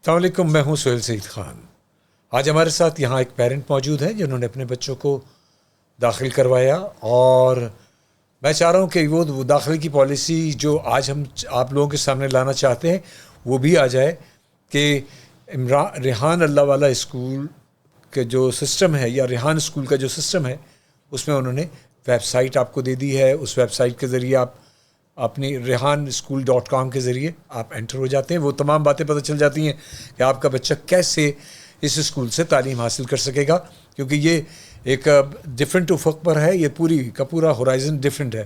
السلام علیکم، میں ہوں سہیل سعید خان. آج ہمارے ساتھ یہاں ایک پیرنٹ موجود ہے جنہوں نے اپنے بچوں کو داخل کروایا، اور میں چاہ رہا ہوں کہ وہ داخلے کی پالیسی جو آج ہم آپ لوگوں کے سامنے لانا چاہتے ہیں وہ بھی آ جائے کہ ریحان اللہ والا اسکول کے جو سسٹم ہے، یا ریحان اسکول کا جو سسٹم ہے، اس میں انہوں نے ویب سائٹ آپ کو دے دی ہے. اس ویب سائٹ کے ذریعے آپ اپنی rehan.school.com کے ذریعے آپ انٹر ہو جاتے ہیں. وہ تمام باتیں پتہ چل جاتی ہیں کہ آپ کا بچہ کیسے اس اسکول سے تعلیم حاصل کر سکے گا، کیونکہ یہ ایک ڈفرینٹ افق پر ہے، یہ پوری کا پورا ہورائزن ڈفرینٹ ہے.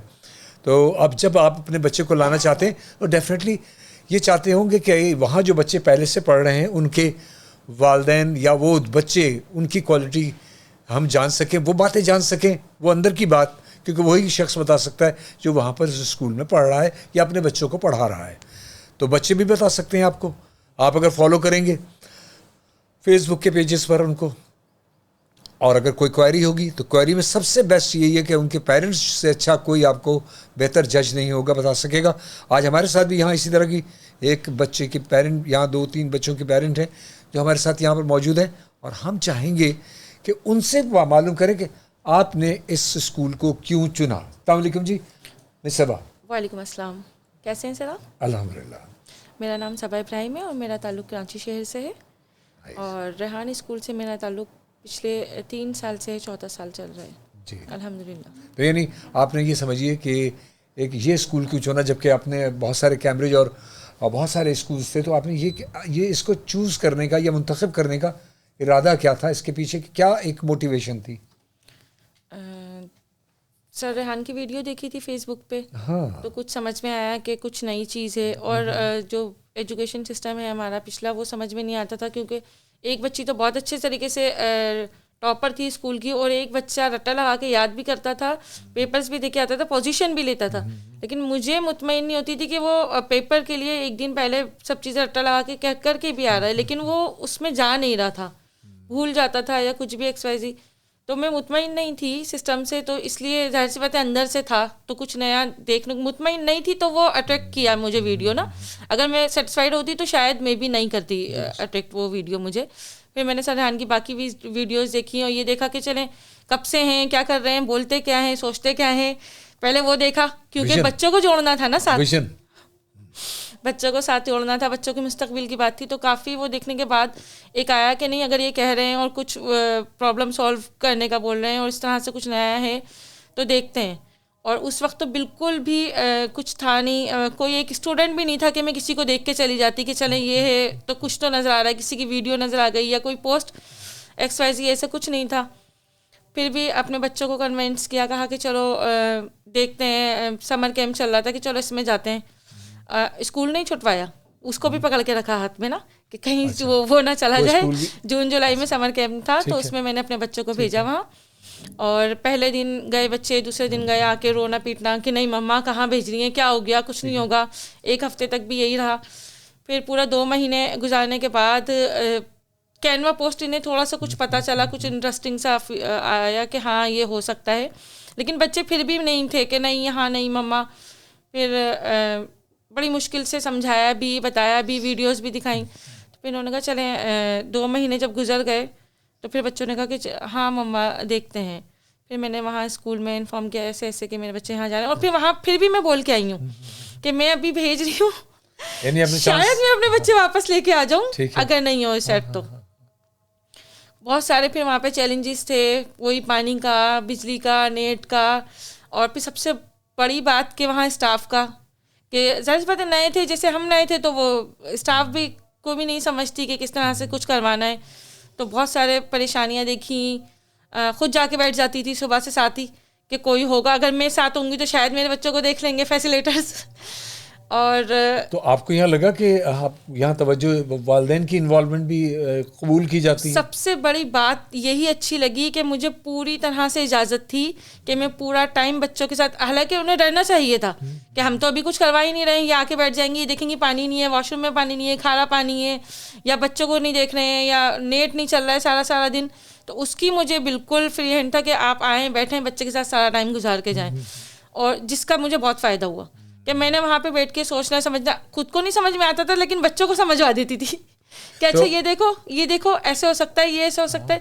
تو اب جب آپ اپنے بچے کو لانا چاہتے ہیں تو ڈیفینیٹلی یہ چاہتے ہوں گے کہ وہاں جو بچے پہلے سے پڑھ رہے ہیں ان کے والدین یا وہ بچے، ان کی کوالٹی ہم جان سکیں، وہ باتیں جان سکیں، وہ اندر کی بات، کیونکہ وہی شخص بتا سکتا ہے جو وہاں پر اس اسکول میں پڑھ رہا ہے یا اپنے بچوں کو پڑھا رہا ہے. تو بچے بھی بتا سکتے ہیں آپ کو، آپ اگر فالو کریں گے فیس بک کے پیجز پر ان کو. اور اگر کوئی کوئری ہوگی تو کوئری میں سب سے بیسٹ یہی ہے کہ ان کے پیرنٹس سے اچھا کوئی آپ کو بہتر جج نہیں ہوگا، بتا سکے گا. آج ہمارے ساتھ بھی یہاں اسی طرح کی ایک بچے کی پیرنٹ، یہاں 2-3 بچوں کے پیرنٹ ہیں جو ہمارے ساتھ یہاں پر موجود ہیں، اور ہم چاہیں گے کہ ان سے معلوم کریں کہ آپ نے اس اسکول کو کیوں چنا. السلام علیکم جی، میں صبا. وعلیکم السلام، کیسے ہیں سر آپ؟ الحمدللہ. میرا نام صبا ابراہیم ہے اور میرا تعلق کراچی شہر سے ہے، اور ریحان اسکول سے میرا تعلق پچھلے 3 سال سے 4 سال چل رہا ہے جی الحمدللہ. تو یعنی آپ نے یہ سمجھیے کہ ایک یہ اسکول کیوں چنا، جبکہ آپ نے بہت سارے کیمبرج اور بہت سارے اسکولس تھے، تو آپ نے یہ اس کو چوز کرنے کا یا منتخب کرنے کا ارادہ کیا تھا؟ اس کے پیچھے کیا ایک موٹیویشن تھی؟ سر ریحان کی ویڈیو دیکھی تھی فیس بک پہ، ہاں، تو کچھ سمجھ میں آیا کہ کچھ نئی چیز ہے، اور جو ایجوکیشن سسٹم ہے ہمارا پچھلا وہ سمجھ میں نہیں آتا تھا، کیونکہ ایک بچی تو بہت اچھے طریقے سے ٹاپر تھی اسکول کی، اور ایک بچہ رٹا لگا کے یاد بھی کرتا تھا، پیپرز بھی دے کے آتا تھا، پوزیشن بھی لیتا تھا، لیکن مجھے مطمئن نہیں ہوتی تھی کہ وہ پیپر کے لیے ایک دن پہلے سب چیزیں رٹا لگا کے کہہ کر کے بھی آ رہا ہے، لیکن وہ اس میں جا نہیں رہا تھا، بھول جاتا تھا یا کچھ بھی ایکس وائی زی. تو میں مطمئن نہیں تھی سسٹم سے، تو اس لیے ظاہر سی بات ہے اندر سے تھا تو کچھ نیا دیکھنے کو مطمئن نہیں تھی، تو وہ اٹریکٹ کیا مجھے ویڈیو نا. اگر میں سیٹسفائیڈ ہوتی تو شاید میں بھی نہیں کرتی اٹریکٹ وہ ویڈیو مجھے. پھر میں نے سر ریحان کی باقی ویڈیوز دیکھی اور یہ دیکھا کہ چلیں کب سے ہیں، کیا کر رہے ہیں، بولتے کیا ہیں، سوچتے کیا ہیں. پہلے وہ دیکھا کیونکہ بچوں کو جوڑنا تھا نا ساتھ، بچوں کو ساتھ جوڑنا تھا، بچوں کے مستقبل کی بات تھی. تو کافی وہ دیکھنے کے بعد ایک آیا کہ نہیں، اگر یہ کہہ رہے ہیں اور کچھ پرابلم سولو کرنے کا بول رہے ہیں اور اس طرح سے کچھ نیا ہے تو دیکھتے ہیں. اور اس وقت تو بالکل بھی کچھ تھا نہیں، کوئی ایک اسٹوڈنٹ بھی نہیں تھا کہ میں کسی کو دیکھ کے چلی جاتی کہ چلیں یہ ہے تو کچھ تو نظر آ رہا ہے، کسی کی ویڈیو نظر آ گئی یا کوئی پوسٹ ایکس وائی زی، ایسا کچھ نہیں تھا. پھر بھی اپنے بچوں کو کنونس کیا، کہا کہ چلو دیکھتے ہیں، سمر کیمپ چل رہا تھا کہ چلو اس میں جاتے ہیں. اسکول نہیں چھٹوایا، اس کو بھی پکڑ کے رکھا ہاتھ میں نا کہ کہیں وہ نہ چلا جائے. جون جولائی میں سمر کیمپ تھا، تو اس میں میں نے اپنے بچوں کو بھیجا وہاں. اور پہلے دن گئے بچے، دوسرے دن گئے آ کے رونا پیٹنا کہ نہیں مما کہاں بھیج رہی ہیں، کیا ہو گیا، کچھ نہیں ہوگا. 1 ہفتے تک بھی یہی رہا. پھر پورا 2 مہینے گزارنے کے بعد کینوا پوسٹ انہیں تھوڑا سا کچھ پتہ چلا، کچھ انٹرسٹنگ سا آیا کہ ہاں یہ ہو سکتا ہے، لیکن بچے پھر بھی نہیں تھے کہ نہیں یہاں نہیں مما. پھر بڑی مشکل سے سمجھایا بھی، بتایا بھی، ویڈیوز بھی دکھائیں. تو پھر انہوں نے کہا چلیں 2 مہینے جب گزر گئے تو پھر بچوں نے کہا کہ ہاں مما دیکھتے ہیں. پھر میں نے وہاں اسکول میں انفارم کیا ایسے ایسے کہ میرے بچے یہاں جا رہے ہیں، اور پھر وہاں پھر بھی میں بول کے آئی ہوں کہ میں ابھی بھیج رہی ہوں، شاید میں اپنے بچے واپس لے کے آ جاؤں اگر نہیں ہو سیٹ تو. بہت سارے پھر وہاں پہ چیلنجز تھے، وہی پانی کا، بجلی کا، نیٹ کا، اور پھر سب سے بڑی بات کہ وہاں اسٹاف کا، کہ ظاہر سی بات ہے نئے تھے، جیسے ہم نئے تھے تو وہ اسٹاف بھی کو بھی نہیں سمجھتی کہ کس طرح سے کچھ کروانا ہے. تو بہت سارے پریشانیاں دیکھیں، خود جا کے بیٹھ جاتی تھی صبح سے ساتھ ہی کہ کوئی ہوگا، اگر میں ساتھ ہوں گی تو شاید میرے بچوں کو دیکھ لیں گے فیسیلیٹرز. اور تو آپ کو یہاں لگا کہ آپ یہاں توجہ والدین کی انوالومنٹ بھی قبول کی جاتی ہے؟ سب سے بڑی بات یہی اچھی لگی کہ مجھے پوری طرح سے اجازت تھی کہ میں پورا ٹائم بچوں کے ساتھ، حالانکہ انہیں ڈرنا چاہیے تھا کہ ہم تو ابھی کچھ کروا ہی نہیں رہے ہیں، یہ آ کے بیٹھ جائیں گے، یہ دیکھیں گے پانی نہیں ہے، واش روم میں پانی نہیں ہے، کھارا پانی ہے، یا بچوں کو نہیں دیکھ رہے ہیں، یا نیٹ نہیں چل رہا ہے سارا دن. تو اس کی مجھے بالکل فری ہینڈ تھا کہ آپ آئیں بیٹھیں بچے کے ساتھ سارا ٹائم گزار کے جائیں. اور جس کا مجھے بہت فائدہ ہوا کہ میں نے وہاں پہ بیٹھ کے سوچنا سمجھنا، خود کو نہیں سمجھ میں آتا تھا لیکن بچوں کو سمجھوا دیتی تھی کہ اچھا یہ دیکھو ایسے ہو سکتا ہے, یہ ایسے ہو سکتا ہے.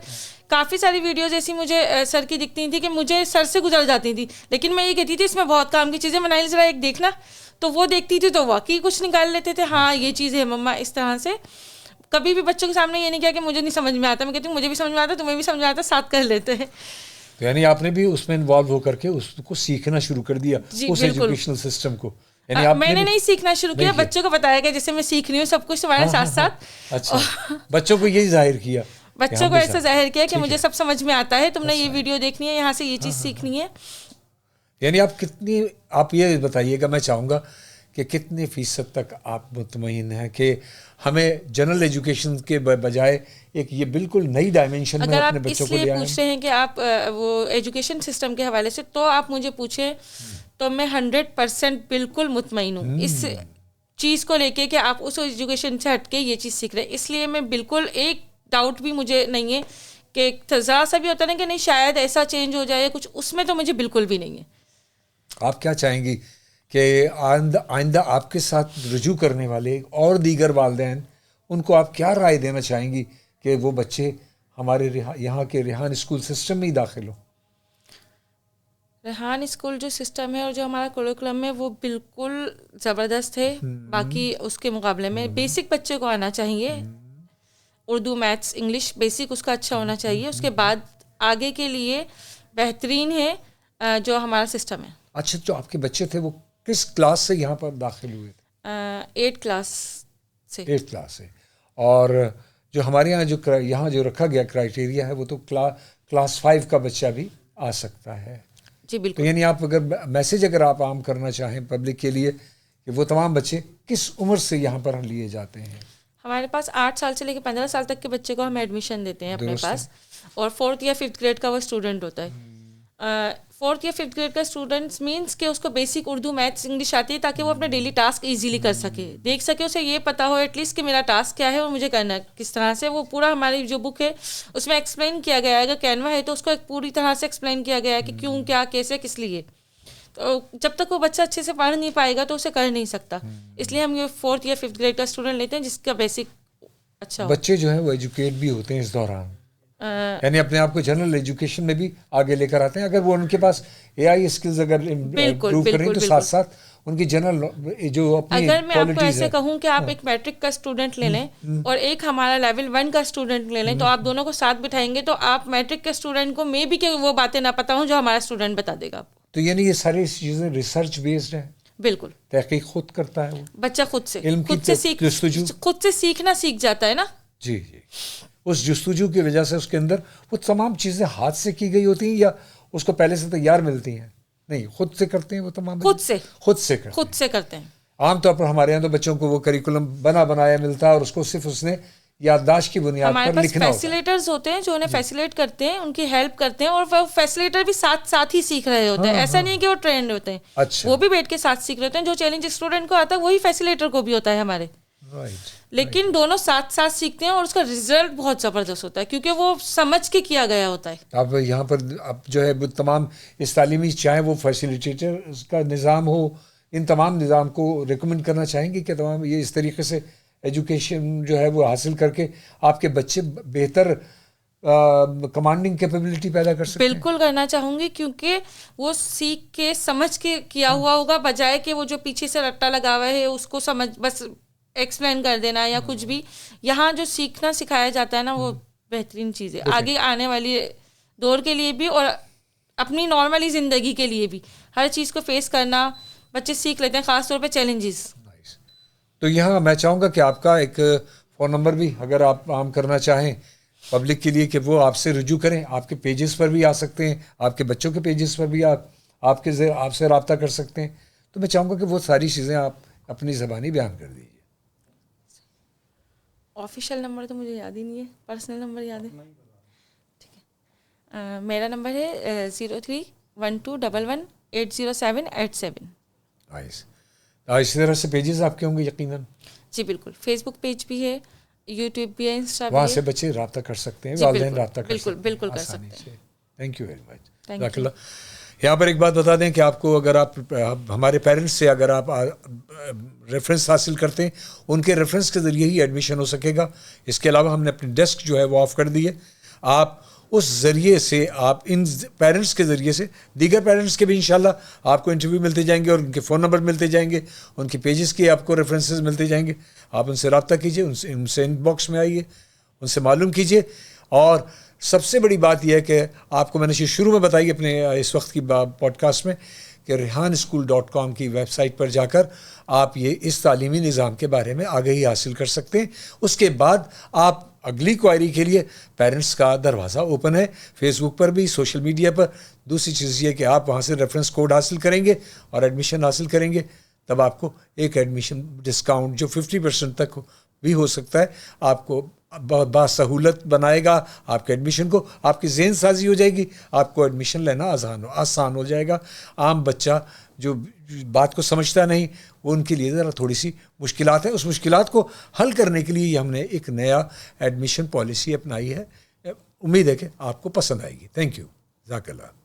کافی ساری ویڈیوز ایسی مجھے سر کی دکھتی تھی کہ مجھے سر سے گزر جاتی تھی, لیکن میں یہ کہتی تھی اس میں بہت کام کی چیزیں بنائی, ذرا ایک دیکھنا. تو وہ دیکھتی تھی تو واقعی کچھ نکال لیتے تھے, ہاں یہ چیز ہے مما, اس طرح سے. کبھی بھی بچوں کے سامنے یہ نہیں کیا کہ مجھے نہیں سمجھ میں آتا, میں کہتی ہوں مجھے بھی سمجھ میں آتا, تمہیں بھی سمجھ میں آتا, ساتھ کر لیتے ہیں. یعنی آپ نے بھی اس میں انوالو ہو کر کے اس کو سیکھنا شروع کر دیا, اس ایجوکیشنل سسٹم کو. میں نے نہیں سیکھنا شروع کیا, بچوں کو بتایا گیا جیسے میں سیکھ رہی ہوں سب کچھ تمہارے ساتھ ساتھ. اچھا, بچوں کو یہی ظاہر کیا, بچوں کو ایسا ظاہر کیا کہ مجھے سب سمجھ میں آتا ہے, تم نے یہ ویڈیو دیکھنی ہے, یہاں سے یہ چیز سیکھنی ہے. یعنی آپ یہ بتائیے گا, میں چاہوں گا کہ کتنے فیصد تک آپ مطمئن ہیں کہ ہمیں جنرل ایجوکیشن کے بجائے ایک یہ بالکل نئی ڈائمینشن میں اپنے بچوں کو لے آئیں؟ اگر آپ اس لیے پوچھ رہے ہیں کہ آپ وہ ایجوکیشن سسٹم کے حوالے سے, تو آپ مجھے پوچھیں تو میں 100% بالکل مطمئن ہوں اس چیز کو لے کے کہ آپ اس ایجوکیشن سے ہٹ کے یہ چیز سیکھ رہے ہیں. اس لیے میں بالکل ایک ڈاؤٹ بھی مجھے نہیں ہے کہ ذرا سا بھی ہوتا نا کہ نہیں شاید ایسا چینج ہو جائے کچھ, اس میں تو مجھے بالکل بھی نہیں ہے. آپ کیا چاہیں گی کہ آئندہ آپ کے ساتھ رجوع کرنے والے اور دیگر والدین, ان کو آپ کیا رائے دینا چاہیں گی کہ وہ بچے ہمارے یہاں کے ریحان اسکول سسٹم میں ہی داخل ہوں؟ ریحان اسکول جو سسٹم ہے اور جو ہمارا کریکولم ہے وہ بالکل زبردست ہے باقی اس کے مقابلے میں. بیسک بچے کو آنا چاہیے, اردو, میتھس, انگلش, بیسک اس کا اچھا ہونا چاہیے. اس کے بعد آگے کے لیے بہترین ہے جو ہمارا سسٹم ہے. اچھا, جو آپ کے بچے تھے وہ کس کلاس سے یہاں پر داخل ہوئے تھے؟ 8 کلاس سے. 8 کلاس سے. اور جو ہمارے یہاں جو رکھا گیا کرائٹیریا ہے وہ تو کلاس 5 کا بچہ بھی آ سکتا ہے. جی بالکل. یعنی آپ اگر آپ عام کرنا چاہیں پبلک کے لیے کہ وہ تمام بچے کس عمر سے یہاں پر لیے جاتے ہیں؟ ہمارے پاس 8 سال سے لے کے 15 سال تک کے بچے کو ہم ایڈمیشن دیتے ہیں اپنے پاس, اور 4th یا 5th گریڈ کا وہ اسٹوڈنٹ ہوتا ہے. 4th یا 5th گریڈ کا اسٹوڈنٹ مینس کہ اس کو بیسک اردو, میتھس, انگلش آتی ہے تاکہ وہ اپنے ڈیلی ٹاسک ایزیلی کر سکے, دیکھ سکے, اسے یہ پتا ہو ایٹ لیسٹ کہ میرا ٹاسک کیا ہے اور مجھے کرنا کس طرح سے. وہ پورا ہماری جو بک ہے اس میں ایکسپلین کیا گیا ہے. اگر کینوا ہے تو اس کو ایک پوری طرح سے ایکسپلین کیا گیا ہے کہ کیوں, کیا, کیسے, کس لیے. تو جب تک وہ بچہ اچھے سے پڑھ نہیں پائے گا تو اسے کر نہیں سکتا. اس لیے ہم یہ 4th یا 5th گریڈ کا اسٹوڈنٹ لیتے ہیں جس کا بیسک اچھا ہو. بچے جو ہیں وہ ایجوکیٹ بھی ہوتے ہیں اس دوران, یعنی اپنے آپ کو جنرل ایجوکیشن میں بھی آگے لے کر آتے ہیں. اگر وہ ان کے پاس AI اسکلز اگر امپروو کریں تو ساتھ ساتھ ان کی جنرل جو اپنی اگر میں آپ کو ایسے کہوں کہ آپ ایک میٹرک کا اسٹوڈنٹ لے لیں اور ایک ہمارا لیول 1 کا اسٹوڈنٹ لے لیں, تو آپ دونوں کو ساتھ بٹھائیں گے تو آپ میٹرک کے اسٹوڈنٹ کو میں بھی کہ وہ باتیں نہ پتا ہوں جو ہمارا اسٹوڈنٹ بتا دے گا آپ کو. تو یعنی یہ ساری چیزیں ریسرچ بیسڈ ہیں؟ بالکل. تحقیق خود کرتا ہے وہ بچہ, خود سے سیکھنا سیکھ جاتا ہے نا. جی جی. اس جستجو کی وجہ سے اس کے اندر وہ تمام چیزیں ہاتھ سے کی گئی ہوتی ہیں یا اس کو پہلے سے تیار ملتی ہیں؟ نہیں, خود سے کرتے ہیں وہ تمام. خود سے کرتے ہیں. عام طور پر ہمارے یہاں تو بچوں کو وہ کریکولم بنایا ملتا ہے اور اس کو صرف اس نے یادداشت کی بنیاد پر لکھنا ہوتا ہے. فیسیلیٹرز ہوتے ہیں جو انہیں فیسیلیٹ کرتے ہیں, ان کی ہیلپ کرتے ہیں, اور وہ فیسیلیٹر بھی ساتھ ہی سیکھ رہے ہوتے ہیں. ایسا نہیں کہ وہ ٹرینڈ ہوتے ہیں. اچھا. وہ بھی بیٹھ کے ساتھ سیکھ رہے ہوتے ہیں. جو چیلنج اسٹوڈنٹ کو آتا ہے وہی فیسیلیٹر کو بھی ہوتا ہے ہمارے. لیکن دونوں ساتھ سیکھتے ہیں اور اس کا رزلٹ بہت زبردست ہوتا ہے کیونکہ وہ سمجھ کے کیا گیا ہوتا ہے. اب یہاں پر اب جو ہے تمام اس تعلیمی, چاہے وہ فیسیلیٹیٹر کا نظام ہو, ان تمام نظام کو ریکمینڈ کرنا چاہیں گے کہ تمام یہ اس طریقے سے ایجوکیشن جو ہے وہ حاصل کر کے آپ کے بچے بہتر کمانڈنگ کیپیبلٹی پیدا کر سکتے ہیں؟ بالکل کرنا چاہوں گی, کیونکہ وہ سیکھ کے سمجھ کے کیا ہوا ہوگا, بجائے کہ وہ جو پیچھے سے رٹا لگا ہوا ہے اس کو سمجھ بس ایکسپلین کر دینا یا کچھ بھی. یہاں جو سیکھنا سکھایا جاتا ہے نا وہ بہترین چیز ہے آگے آنے والی دور کے لیے بھی اور اپنی نارملی زندگی کے لیے بھی. ہر چیز کو فیس کرنا بچے سیکھ لیتے ہیں, خاص طور پہ چیلنجز. تو یہاں میں چاہوں گا کہ آپ کا ایک فون نمبر بھی اگر آپ عام کرنا چاہیں پبلک کے لیے کہ وہ آپ سے رجوع کریں. آپ کے پیجز پر بھی آ سکتے ہیں, آپ کے بچوں کے پیجز پر بھی آپ سے رابطہ کر سکتے ہیں. تو میں چاہوں گا کہ وہ ساری چیزیں آپ اپنی زبانی بیان کر دیجیے. آفیشیل نمبر تو مجھے یاد ہی نہیں ہے, پرسنل نمبر یاد ہے. ٹھیک ہے, میرا نمبر ہے 031211808787. اسی طرح سے پیجز آپ کے ہوں گے یقیناً؟ جی بالکل. فیس بک پیج بھی ہے, یوٹیوب بھی ہے, انسٹا بھی ہے. وہاں سے بچے رابطہ کر سکتے ہیں, والدین رابطہ کر سکتے ہیں. بالکل کر سکتے ہیں. Thank you very much. یہاں پر ایک بات بتا دیں کہ آپ کو اگر آپ ہمارے پیرنٹس سے اگر آپ ریفرنس حاصل کرتے ہیں ان کے ریفرنس کے ذریعے ہی ایڈمیشن ہو سکے گا. اس کے علاوہ ہم نے اپنی ڈیسک جو ہے وہ آف کر دی ہے. آپ اس ذریعے سے آپ ان پیرنٹس کے ذریعے سے دیگر پیرنٹس کے بھی انشاءاللہ آپ کو انٹرویو ملتے جائیں گے اور ان کے فون نمبر ملتے جائیں گے, ان کی پیجز کے آپ کو ریفرنسز ملتے جائیں گے. آپ ان سے رابطہ کیجیے, ان سے ان باکس میں آئیے, ان سے معلوم کیجیے. اور سب سے بڑی بات یہ ہے کہ آپ کو میں نے شروع میں بتائی اپنے اس وقت کی پوڈ کاسٹ میں کہ rehanschool.com کی ویب سائٹ پر جا کر آپ یہ اس تعلیمی نظام کے بارے میں آگاہی حاصل کر سکتے ہیں. اس کے بعد آپ اگلی کوائری کے لیے پیرنٹس کا دروازہ اوپن ہے, فیس بک پر بھی, سوشل میڈیا پر. دوسری چیز یہ کہ آپ وہاں سے ریفرنس کوڈ حاصل کریں گے اور ایڈمیشن حاصل کریں گے, تب آپ کو ایک ایڈمیشن ڈسکاؤنٹ جو 50% تک بھی ہو سکتا ہے آپ کو بہت باسہولت بنائے گا آپ کے ایڈمیشن کو. آپ کی ذہن سازی ہو جائے گی, آپ کو ایڈمیشن لینا آسان ہو جائے گا. عام بچہ جو بات کو سمجھتا نہیں وہ ان کے لیے ذرا تھوڑی سی مشکلات ہیں. اس مشکلات کو حل کرنے کے لیے ہم نے ایک نیا ایڈمیشن پالیسی اپنائی ہے. امید ہے کہ آپ کو پسند آئے گی. Thank you. جزاک اللہ.